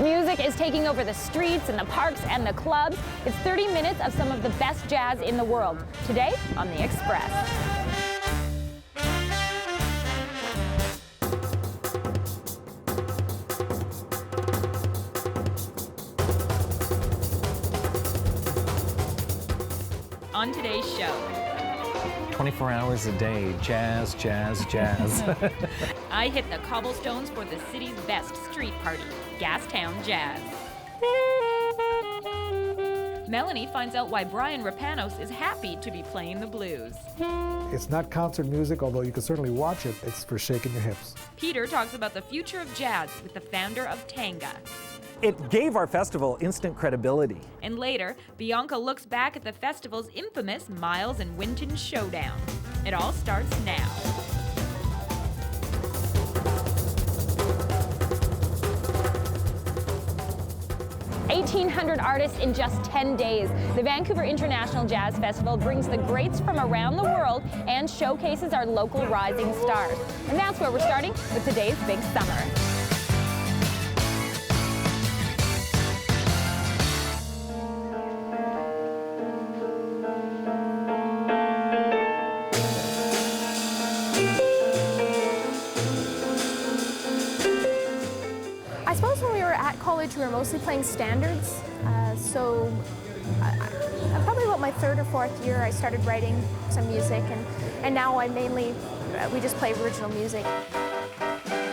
Music is taking over the streets and the parks and the clubs. It's 30 minutes of some of the best jazz in the world. Today on The Express. On today's show. 24 hours a day, jazz, jazz, jazz. I hit the cobblestones for the city's best street party, Gastown Jazz. Melanie finds out why Brian Rapanos is happy to be playing the blues. It's not concert music, although you can certainly watch it. It's for shaking your hips. Peter talks about the future of jazz with the founder of Tanga. It gave our festival instant credibility. And later, Bianca looks back at the festival's infamous Miles and Winton showdown. It all starts now. "1,800 artists in just 10 days. The Vancouver International Jazz Festival brings the greats from around the world and showcases our local rising stars. And that's where we're starting with today's Big Summer. I suppose when we were at college, we were mostly playing standards. So probably about my third or fourth year, I started writing some music, and now we just play original music.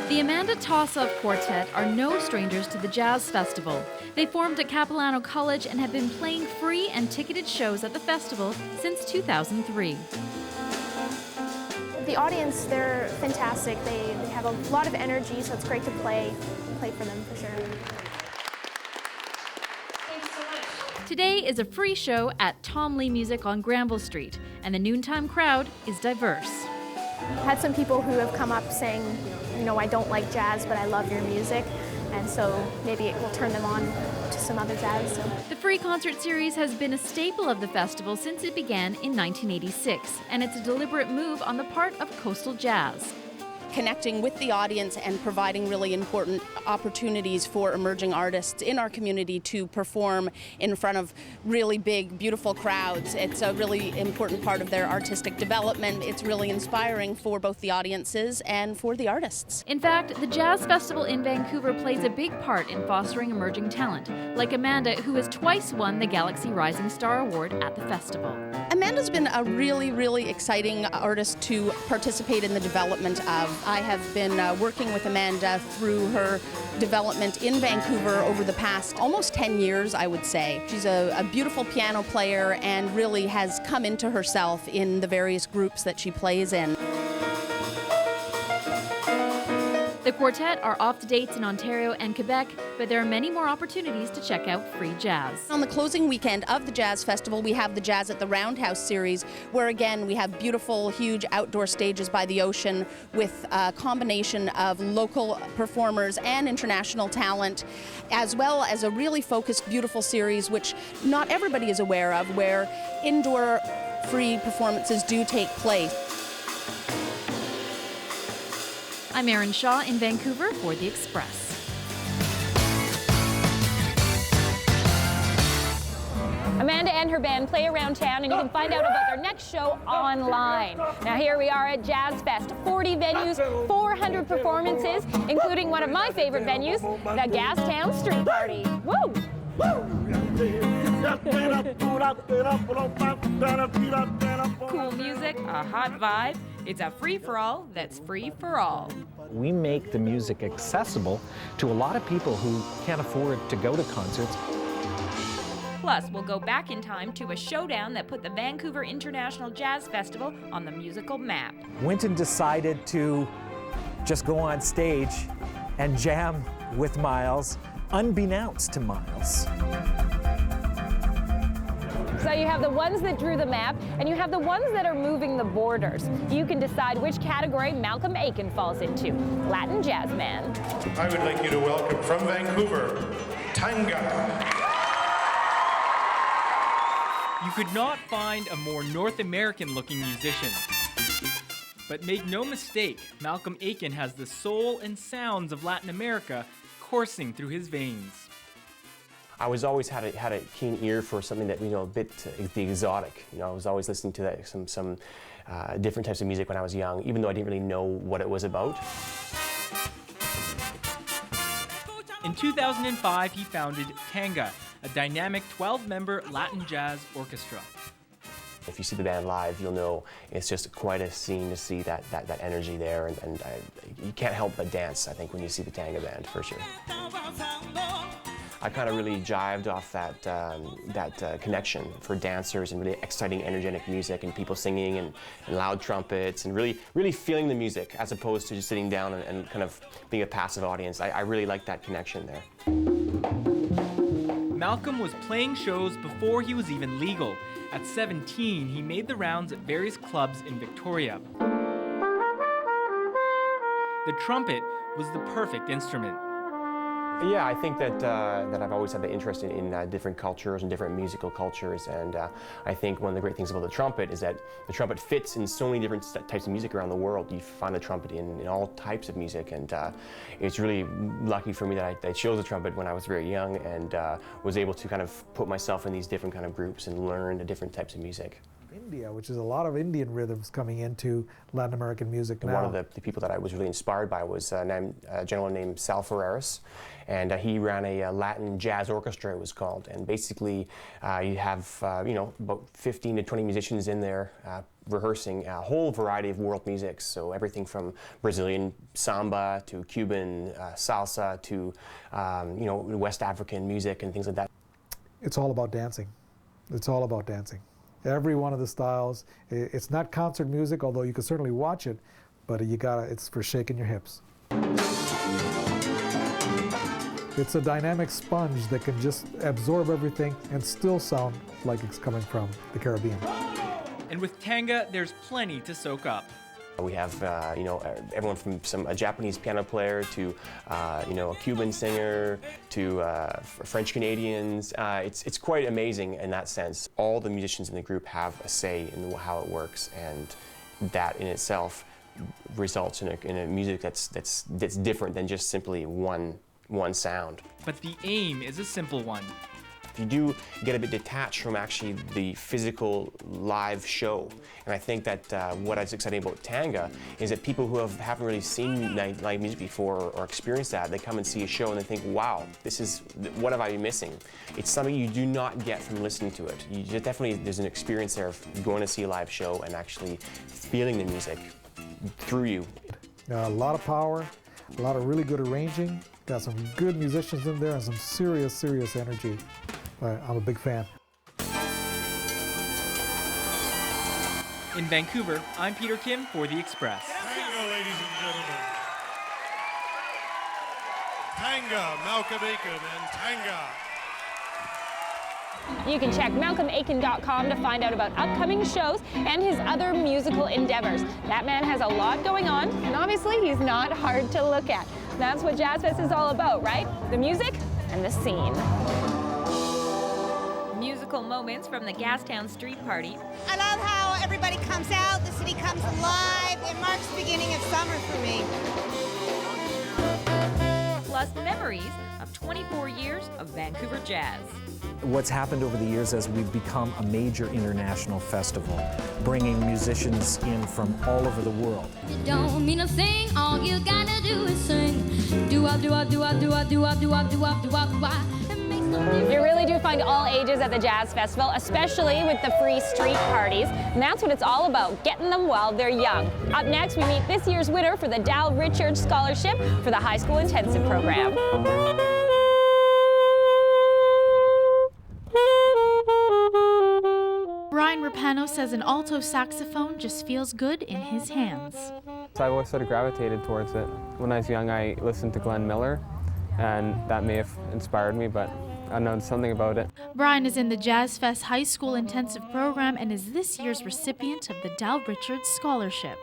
The Amanda Tossup Quartet are no strangers to the Jazz Festival. They formed at Capilano College and have been playing free and ticketed shows at the festival since 2003. The audience, they're fantastic. They have a lot of energy, so it's great to play for them for sure. Today is a free show at Tom Lee Music on Granville Street, and the noontime crowd is diverse. I've had some people who have come up saying, I don't like jazz, but I love your music, and so maybe it will turn them on to some other jazz. So. The free concert series has been a staple of the festival since it began in 1986, and it's a deliberate move on the part of Coastal Jazz. Connecting with the audience and providing really important opportunities for emerging artists in our community to perform in front of really big, beautiful crowds. It's a really important part of their artistic development. It's really inspiring for both the audiences and for the artists. In fact, the Jazz Festival in Vancouver plays a big part in fostering emerging talent, like Amanda, who has twice won the Galaxy Rising Star Award at the festival. Amanda's been a really, really exciting artist to participate in the development of. I have been working with Amanda through her development in Vancouver over the past almost 10 years, I would say. She's a beautiful piano player and really has come into herself in the various groups that she plays in. The Quartet are off to dates in Ontario and Quebec, but there are many more opportunities to check out free jazz. On the closing weekend of the Jazz Festival, we have the Jazz at the Roundhouse series, where again we have beautiful, huge outdoor stages by the ocean with a combination of local performers and international talent, as well as a really focused, beautiful series which not everybody is aware of, where indoor free performances do take place. I'm Erin Shaw in Vancouver for The Express. Amanda and her band play around town, and you can find out about their next show online. Now here we are at Jazz Fest, 40 venues, 400 performances, including one of my favorite venues, the Gastown Street Party. Woo! Cool music, a hot vibe. It's a free-for-all that's free for all. We make the music accessible to a lot of people who can't afford to go to concerts. Plus, we'll go back in time to a showdown that put the Vancouver International Jazz Festival on the musical map. Winton decided to just go on stage and jam with Miles, unbeknownst to Miles. So you have the ones that drew the map, and you have the ones that are moving the borders. You can decide which category Malcolm Aiken falls into, Latin jazz man. I would like you to welcome from Vancouver, Tanga. You could not find a more North American-looking musician. But make no mistake, Malcolm Aiken has the soul and sounds of Latin America coursing through his veins. I was always had a keen ear for something that, a bit the exotic. I was always listening to that, some different types of music when I was young, even though I didn't really know what it was about. In 2005, he founded Tanga, a dynamic 12-member Latin jazz orchestra. If you see the band live, you'll know it's just quite a scene to see that energy there, and you can't help but dance, I think, when you see the Tanga band, for sure. I kind of really jived off that connection for dancers and really exciting, energetic music and people singing and loud trumpets and really feeling the music as opposed to just sitting down and kind of being a passive audience. I really like that connection there. Malcolm was playing shows before he was even legal. At 17, he made the rounds at various clubs in Victoria. The trumpet was the perfect instrument. Yeah, I think that I've always had the interest in different cultures and different musical cultures, and I think one of the great things about the trumpet is that the trumpet fits in so many different types of music around the world. You find the trumpet in all types of music, and it's really lucky for me that I chose the trumpet when I was very young and was able to kind of put myself in these different kind of groups and learn the different types of music. India, which is a lot of Indian rhythms coming into Latin American music now. One of the people that I was really inspired by was a gentleman named Sal Ferreras, and he ran a Latin jazz orchestra, it was called, and basically you have about 15 to 20 musicians in there rehearsing a whole variety of world music, so everything from Brazilian samba to Cuban salsa to West African music and things like that. It's all about dancing. It's all about dancing. Every one of the styles. It's not concert music, although you can certainly watch it, but it's for shaking your hips. It's a dynamic sponge that can just absorb everything and still sound like it's coming from the Caribbean. And with Tanga, there's plenty to soak up. We have everyone from a Japanese piano player to a Cuban singer to French Canadians. It's quite amazing in that sense. All the musicians in the group have a say in how it works, and that in itself results in a music that's different than just simply one sound. But the aim is a simple one. You do get a bit detached from actually the physical live show. And I think that what is exciting about Tanga is that people who haven't really seen live music before or experienced that, they come and see a show and they think, wow, what have I been missing? It's something you do not get from listening to it. There's an experience there of going to see a live show and actually feeling the music through you. A lot of power, a lot of really good arranging, got some good musicians in there and some serious energy. I'm a big fan. In Vancouver, I'm Peter Kim for The Express. Tanga, ladies and gentlemen. Tanga, Malcolm Aiken and Tanga. You can check malcolmaiken.com to find out about upcoming shows and his other musical endeavors. That man has a lot going on, and obviously he's not hard to look at. That's what Jazz Fest is all about, right? The music and the scene. Musical moments from the Gastown street party. I love how everybody comes out, the city comes alive. It marks the beginning of summer for me. Plus memories of 24 years of Vancouver jazz. What's happened over the years as we've become a major international festival, bringing musicians in from all over the world. It don't mean a thing, all you gotta do is sing. Do-wop, do-wop, do-wop, do-wop, do-wop, do-wop, do-wop, do-wop, do-wop. You really do find all ages at the Jazz Festival, especially with the free street parties. And that's what it's all about, getting them while they're young. Up next, we meet this year's winner for the Dal Richards Scholarship for the High School Intensive Program. Brian Rapano says an alto saxophone just feels good in his hands. So I've always sort of gravitated towards it. When I was young, I listened to Glenn Miller, and that may have inspired me, but I don't know, something about it. Brian is in the Jazz Fest High School Intensive Program and is this year's recipient of the Dal Richards Scholarship.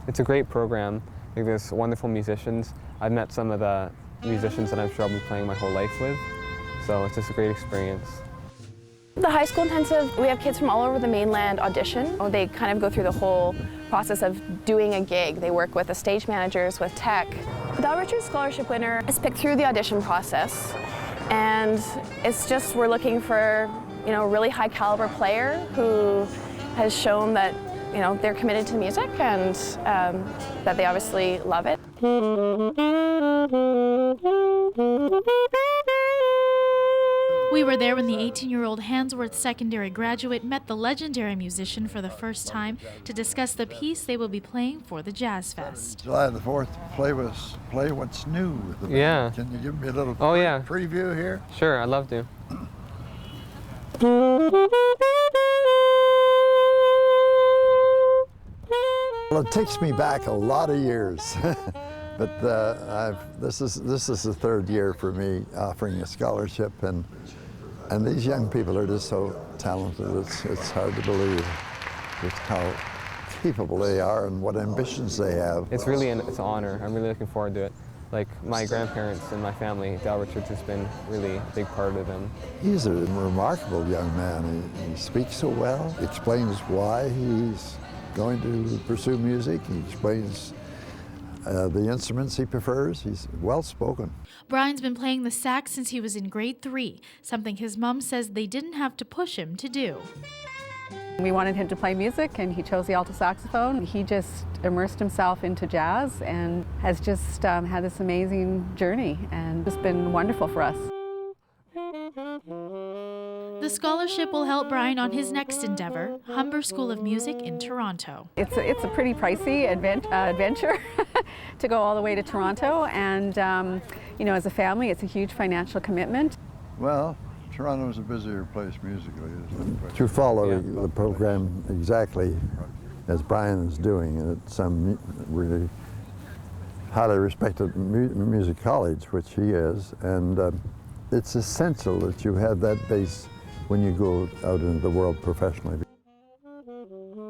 It's a great program. I think there's wonderful musicians. I've met some of the musicians that I'm sure I'll be playing my whole life with, so it's just a great experience. The high school intensive, we have kids from all over the mainland audition. They kind of go through the whole process of doing a gig. They work with the stage managers, with tech, The Al Richards Scholarship winner is picked through the audition process, and it's just we're looking for, you know, a really high caliber player who has shown that, you know, they're committed to music and that they obviously love it. We were there when the 18-year-old Handsworth Secondary graduate met the legendary musician for the first time to discuss the piece they will be playing for the Jazz Fest. July the 4th, play what's new with the band. Yeah. Can you give me a little preview here? Sure, I'd love to. Well, it takes me back a lot of years. But this is the third year for me offering a scholarship, and these young people are just so talented. It's hard to believe just how capable they are and what ambitions they have. It's really it's an honor. I'm really looking forward to it. Like my grandparents and my family, Al Richards has been really a big part of them. He's a remarkable young man. He speaks so well. He explains why he's going to pursue music. He explains the instruments he prefers. He's well-spoken. Brian's been playing the sax since he was in grade 3, something his mom says they didn't have to push him to do. We wanted him to play music, and he chose the alto saxophone. He just immersed himself into jazz and has just had this amazing journey, and it's been wonderful for us. The scholarship will help Brian on his next endeavor, Humber School of Music in Toronto. It's a pretty pricey adventure to go all the way to Toronto, and you know, as a family, it's a huge financial commitment. Well, Toronto's a busier place musically, isn't it? To follow the program exactly as Brian is doing at some really highly respected music college, which he is, and it's essential that you have that base when you go out into the world professionally.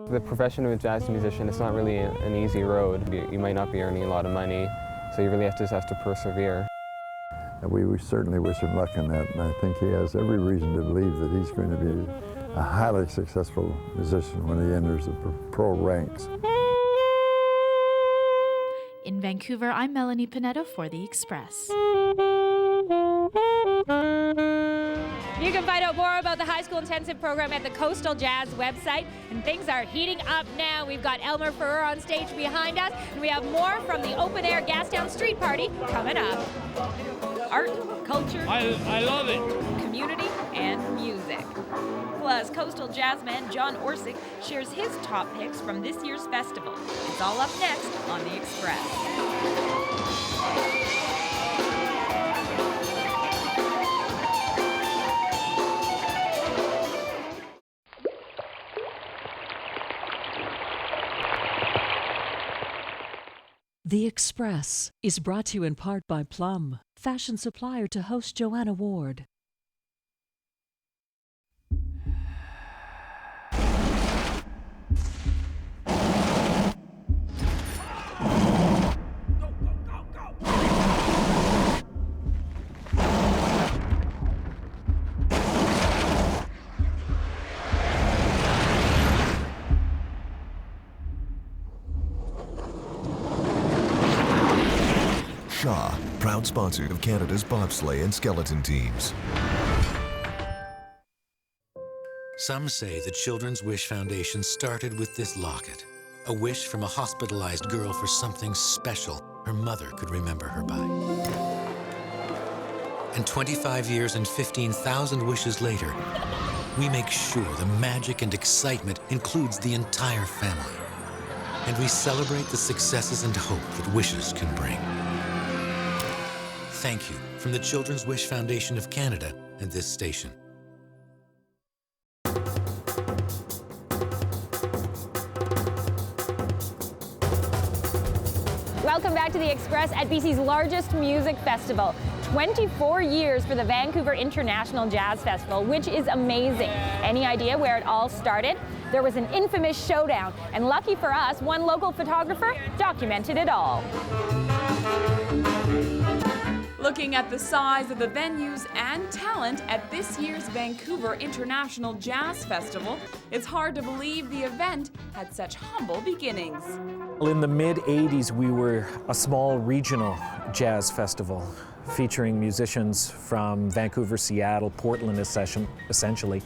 The profession of a jazz musician, it's not really an easy road. You might not be earning a lot of money, so you really have to persevere. And we certainly wish him luck in that, and I think he has every reason to believe that he's going to be a highly successful musician when he enters the pro ranks. In Vancouver, I'm Melanie Panetta for The Express. You can find out more about the high school intensive program at the Coastal Jazz website, and things are heating up now. We've got Elmer Ferrer on stage behind us, and we have more from the open-air Gastown Street Party coming up. Art, culture, I love it. Community, and music. Plus, Coastal Jazzman John Orsick shares his top picks from this year's festival. It's all up next on The Express. The Express is brought to you in part by Plum, fashion supplier to host Joanna Ward. Shaw, proud sponsor of Canada's bobsleigh and skeleton teams. Some say the Children's Wish Foundation started with this locket, a wish from a hospitalized girl for something special her mother could remember her by. And 25 years and 15,000 wishes later, we make sure the magic and excitement includes the entire family. And we celebrate the successes and hope that wishes can bring. Thank you from the Children's Wish Foundation of Canada and this station. Welcome back to The Express at BC's largest music festival. 24 years for the Vancouver International Jazz Festival, which is amazing. Any idea where it all started? There was an infamous showdown, and lucky for us, one local photographer documented it all. Looking at the size of the venues and talent at this year's Vancouver International Jazz Festival, it's hard to believe the event had such humble beginnings. In the mid-'80s, we were a small regional jazz festival featuring musicians from Vancouver, Seattle, Portland essentially.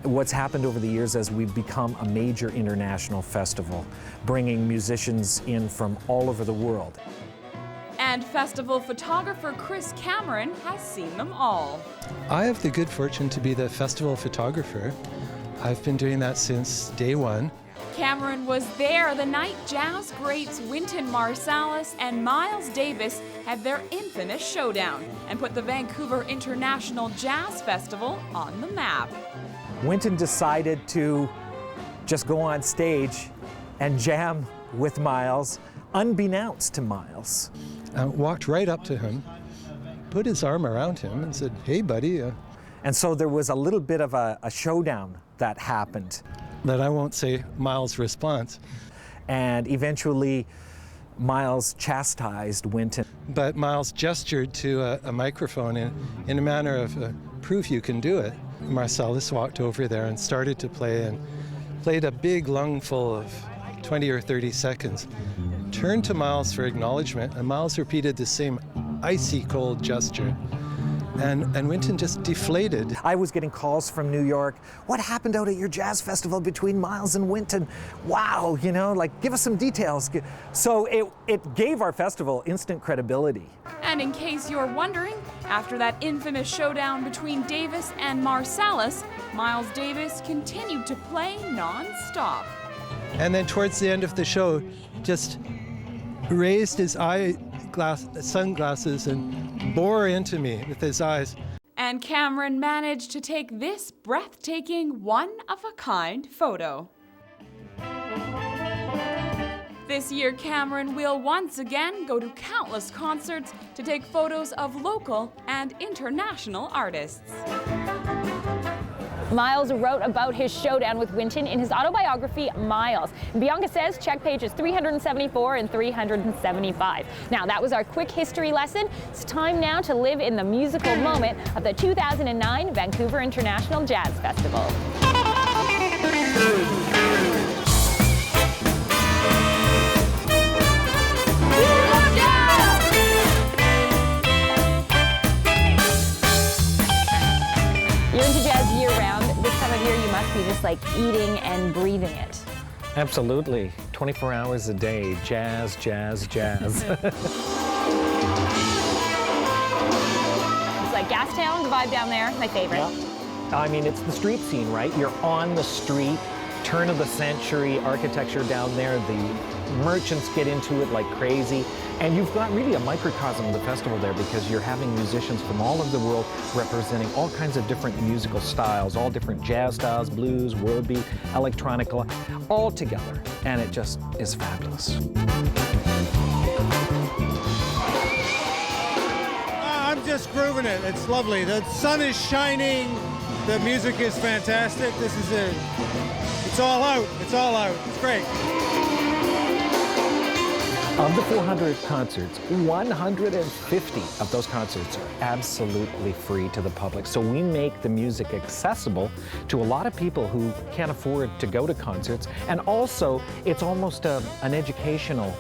What's happened over the years is we've become a major international festival, bringing musicians in from all over the world. And festival photographer Chris Cameron has seen them all. I have the good fortune to be the festival photographer. I've been doing that since day one. Cameron was there the night jazz greats Wynton Marsalis and Miles Davis had their infamous showdown and put the Vancouver International Jazz Festival on the map. Wynton decided to just go on stage and jam with Miles, unbeknownst to Miles. I walked right up to him, put his arm around him and said, "Hey, buddy." And so there was a little bit of a showdown that happened. That I won't say Miles' response. And eventually, Miles chastised Wynton. But Miles gestured to a microphone in a manner of, prove you can do it. Marsalis walked over there and started to play and played a big lungful of 20 or 30 seconds. Turned to Miles for acknowledgement, and Miles repeated the same icy cold gesture. And Wynton just deflated. I was getting calls from New York. What happened out at your jazz festival between Miles and Wynton? Wow, you know, like, give us some details. So it gave our festival instant credibility. And in case you're wondering, after that infamous showdown between Davis and Marsalis, Miles Davis continued to play non-stop. And then towards the end of the show, just raised his sunglasses and bore into me with his eyes. And Cameron managed to take this breathtaking, one-of-a-kind photo. This year, Cameron will once again go to countless concerts to take photos of local and international artists. Miles wrote about his showdown with Wynton in his autobiography, Miles. Bianca says check pages 374 and 375. Now, that was our quick history lesson. It's time now to live in the musical moment of the 2009 Vancouver International Jazz Festival. You're into jazz year-round. This time of year, you must be just like eating and breathing it. Absolutely. 24 hours a day. Jazz, jazz, jazz. It's like Gastown, the vibe down there, my favorite. Yeah. I mean, it's the street scene, right? You're on the street, turn of the century architecture down there. The merchants get into it like crazy. And you've got really a microcosm of the festival there because you're having musicians from all over the world representing all kinds of different musical styles, all different jazz styles, blues, world beat, electronica, all together. And it just is fabulous. I'm just grooving it. It's lovely. The sun is shining. The music is fantastic. This is it. It's all out. It's all out. It's great. Of the 400 concerts, 150 of those concerts are absolutely free to the public. So we make the music accessible to a lot of people who can't afford to go to concerts. And also, it's almost an educational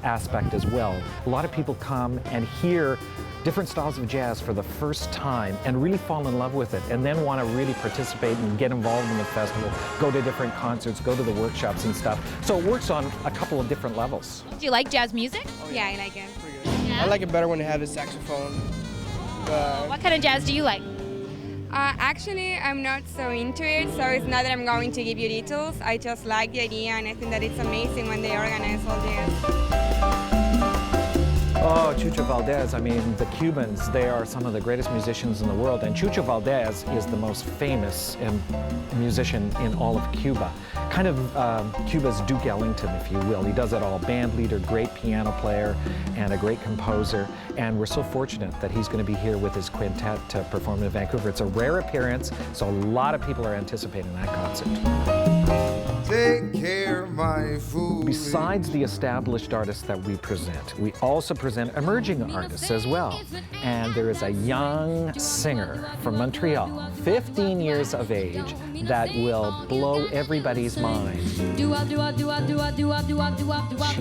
aspect as well. A lot of people come and hear different styles of jazz for the first time and really fall in love with it and then want to really participate and get involved in the festival, go to different concerts, go to the workshops and stuff. So it works on a couple of different levels. Do you like jazz music? Yeah, I like it. Yeah? I like it better when it has a saxophone. What kind of jazz do you like? Actually, I'm not so into it, so it's not that I'm going to give you details. I just like the idea, and I think that it's amazing when they organize all jazz. Oh, Chucho Valdez, I mean, the Cubans, they are some of the greatest musicians in the world, and Chucho Valdez is the most famous musician in all of Cuba. Kind of Cuba's Duke Ellington, if you will. He does it all. Band leader, great piano player, and a great composer. And we're so fortunate that he's going to be here with his quintet to perform in Vancouver. It's a rare appearance, so a lot of people are anticipating that concert. take care of my food. Besides the established artists that we present, we also present emerging artists as well. And there is a young singer from Montreal, 15 years of age, that will blow everybody's mind. She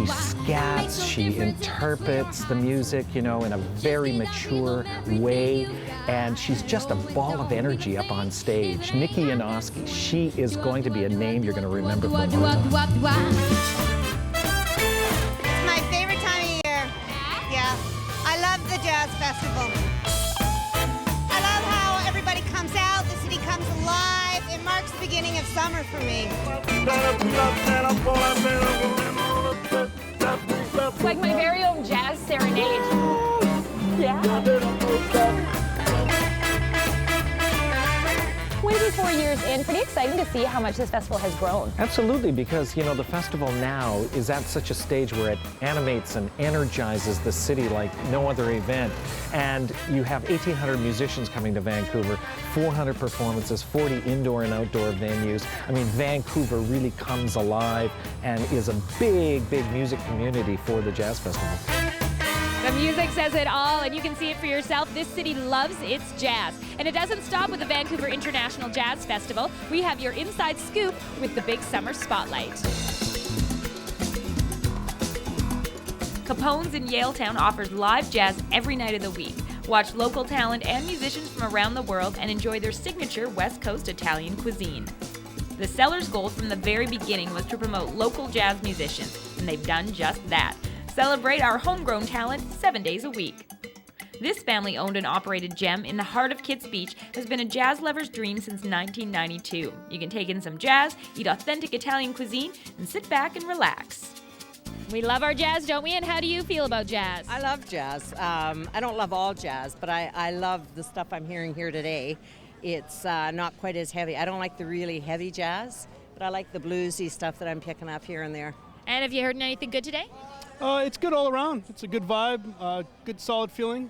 scats, she interprets the music, you know, in a very mature way, and she's just a ball of energy up on stage. Nikki Janoski, she is going to be a name you're going to remember for a long time. It's my favorite time of year. Yeah, I love the Jazz Festival. I love how everybody comes out, the city comes alive. It marks the beginning of summer for me. It's like my very own jazz serenade. Yeah. 24 years in, pretty exciting to see how much this festival has grown. Absolutely, because, you know, the festival now is at such a stage where it animates and energizes the city like no other event. And you have 1,800 musicians coming to Vancouver, 400 performances, 40 indoor and outdoor venues. I mean, Vancouver really comes alive and is a big, big music community for the Jazz Festival. The music says it all, and you can see it for yourself. This city loves its jazz. And it doesn't stop with the Vancouver International Jazz Festival. We have your inside scoop with the big summer spotlight. Capone's in Yaletown offers live jazz every night of the week. Watch local talent and musicians from around the world and enjoy their signature West Coast Italian cuisine. The Cellar's goal from the very beginning was to promote local jazz musicians, and they've done just that. Celebrate our homegrown talent 7 days a week. This family-owned and operated gem in the heart of Kits Beach has been a jazz lover's dream since 1992. You can take in some jazz, eat authentic Italian cuisine, and sit back and relax. We love our jazz, don't we? And how do you feel about jazz? I love jazz. I don't love all jazz, but I love the stuff I'm hearing here today. It's not quite as heavy. I don't like the really heavy jazz, but I like the bluesy stuff that I'm picking up here and there. And have you heard anything good today? It's good all around. It's a good vibe, good solid feeling.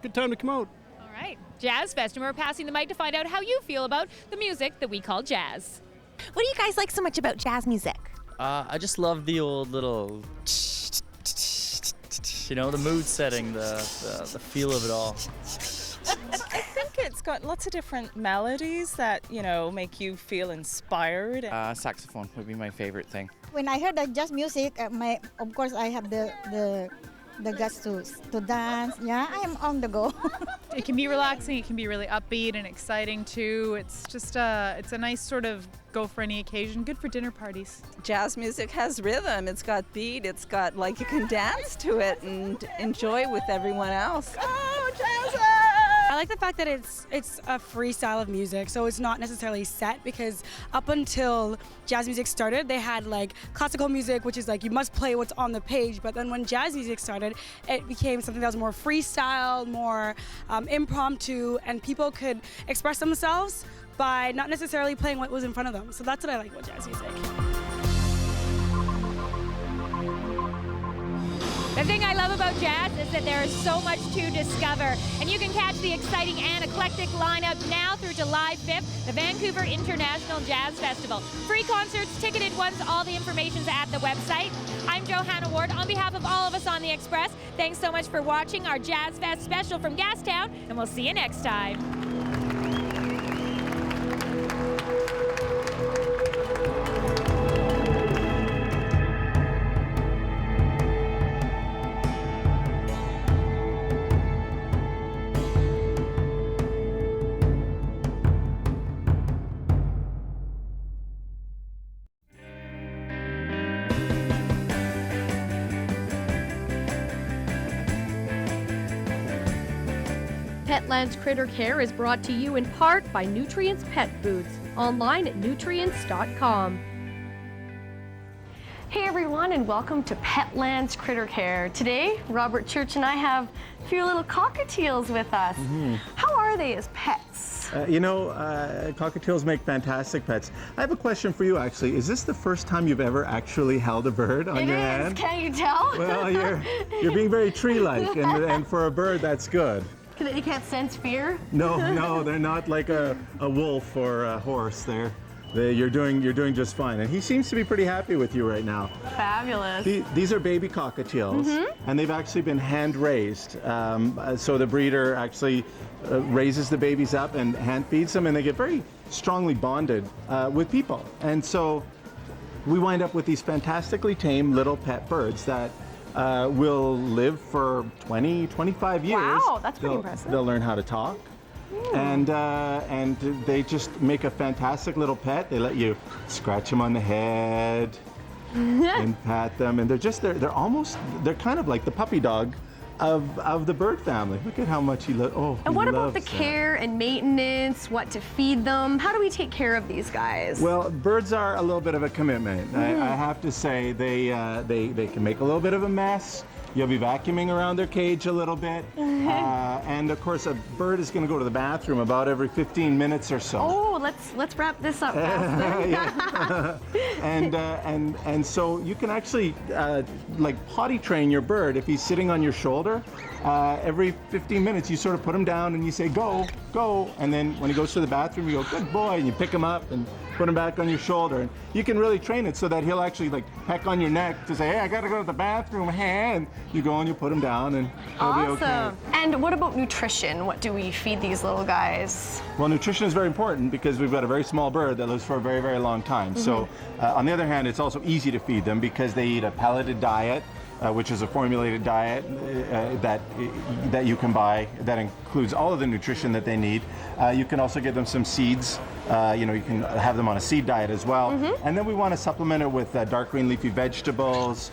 Good time to come out. All right, Jazz Fest, and we're passing the mic to find out how you feel about the music that we call jazz. What do you guys like so much about jazz music? I just love the old little, you know, the mood setting, the feel of it all. I think it's got lots of different melodies that, you know, make you feel inspired. Saxophone would be my favorite thing. When I heard the jazz music, of course I have the guts to dance. Yeah, I am on the go. It can be relaxing. It can be really upbeat and exciting too. It's just it's a nice sort of go for any occasion. Good for dinner parties. Jazz music has rhythm. It's got beat. It's got, like, you can dance to it and enjoy with everyone else. Oh, jazz! I like the fact that it's a free style of music, so it's not necessarily set, because up until jazz music started, they had like classical music, which is like you must play what's on the page, but then when jazz music started, it became something that was more freestyle, more impromptu, and people could express themselves by not necessarily playing what was in front of them. So that's what I like about jazz music. The thing I love about jazz is that there is so much to discover, and you can catch the exciting and eclectic lineup now through July 5th, the Vancouver International Jazz Festival. Free concerts, ticketed ones, all the information's at the website. I'm Johanna Ward. On behalf of all of us on The Express, thanks so much for watching our Jazz Fest special from Gastown, and we'll see you next time. Petland's Critter Care is brought to you in part by Nutrients Pet Foods, online at nutrients.com. Hey everyone, and welcome to Petland's Critter Care. Today, Robert Church and I have a few little cockatiels with us. How are they as pets? Cockatiels make fantastic pets. I have a question for you, actually. Is this the first time you've ever actually held a bird on your hand? Can you tell? Well, you're being very tree-like, and for a bird, that's good. They can't sense fear? No, they're not like a wolf or a horse. They're You're doing just fine. And he seems to be pretty happy with you right now. Fabulous. These are baby cockatiels, and they've actually been hand raised. So the breeder actually raises the babies up and hand feeds them, and they get very strongly bonded with people. And so we wind up with these fantastically tame little pet birds that will live for 20, 25 years. Wow, that's pretty impressive. They'll learn how to talk. And they just make a fantastic little pet. They let you scratch them on the head and pat them, and they're kind of like the puppy dog of the bird family. Look at how much he loves. Oh, and what about the care and maintenance? What to feed them? How do we take care of these guys? Well, birds are a little bit of a commitment. I have to say they can make a little bit of a mess. You'll be vacuuming around their cage a little bit. And of course, a bird is going to go to the bathroom about every 15 minutes or so. Oh, let's wrap this up fast then. And so you can actually like potty train your bird. If he's sitting on your shoulder, every 15 minutes you sort of put him down and you say, go, go. And then when he goes to the bathroom, you go, good boy, and you pick him up and put him back on your shoulder. And you can really train it so that he'll actually like peck on your neck to say, hey, I gotta go to the bathroom, and you go and you put him down and he'll be okay. And what about nutrition? What do we feed these little guys? Well, nutrition is very important because we've got a very small bird that lives for a very, very long time. So on the other hand, it's also easy to feed them because they eat a pelleted diet, which is a formulated diet that you can buy that includes all of the nutrition that they need. You can also give them some seeds. You can have them on a seed diet as well. And then we want to supplement it with dark green leafy vegetables,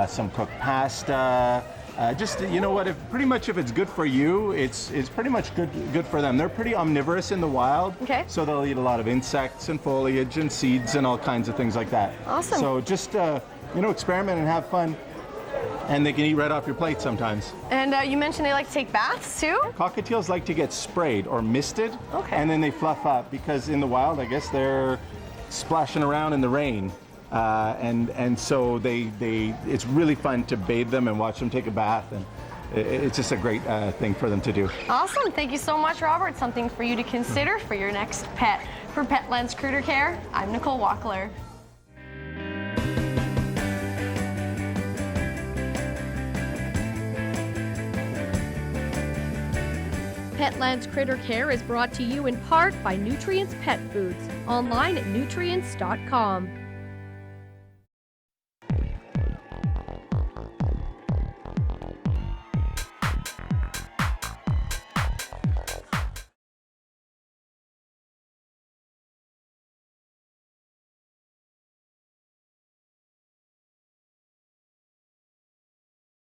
some cooked pasta. You know what? If it's good for you, it's pretty much good for them. They're pretty omnivorous in the wild. Okay. So they'll eat a lot of insects and foliage and seeds and all kinds of things like that. Awesome. So just experiment and have fun. And they can eat right off your plate sometimes. And you mentioned they like to take baths too? Cockatiels like to get sprayed or misted. Okay. And then they fluff up because in the wild, I guess they're splashing around in the rain. And so it's really fun to bathe them and watch them take a bath. And it's just a great thing for them to do. Awesome. Thank you so much, Robert. Something for you to consider for your next pet. For Petland's Critter Care, I'm Nicole Wackler. Petland's Critter Care is brought to you in part by Nutrients Pet Foods, online at nutrients.com.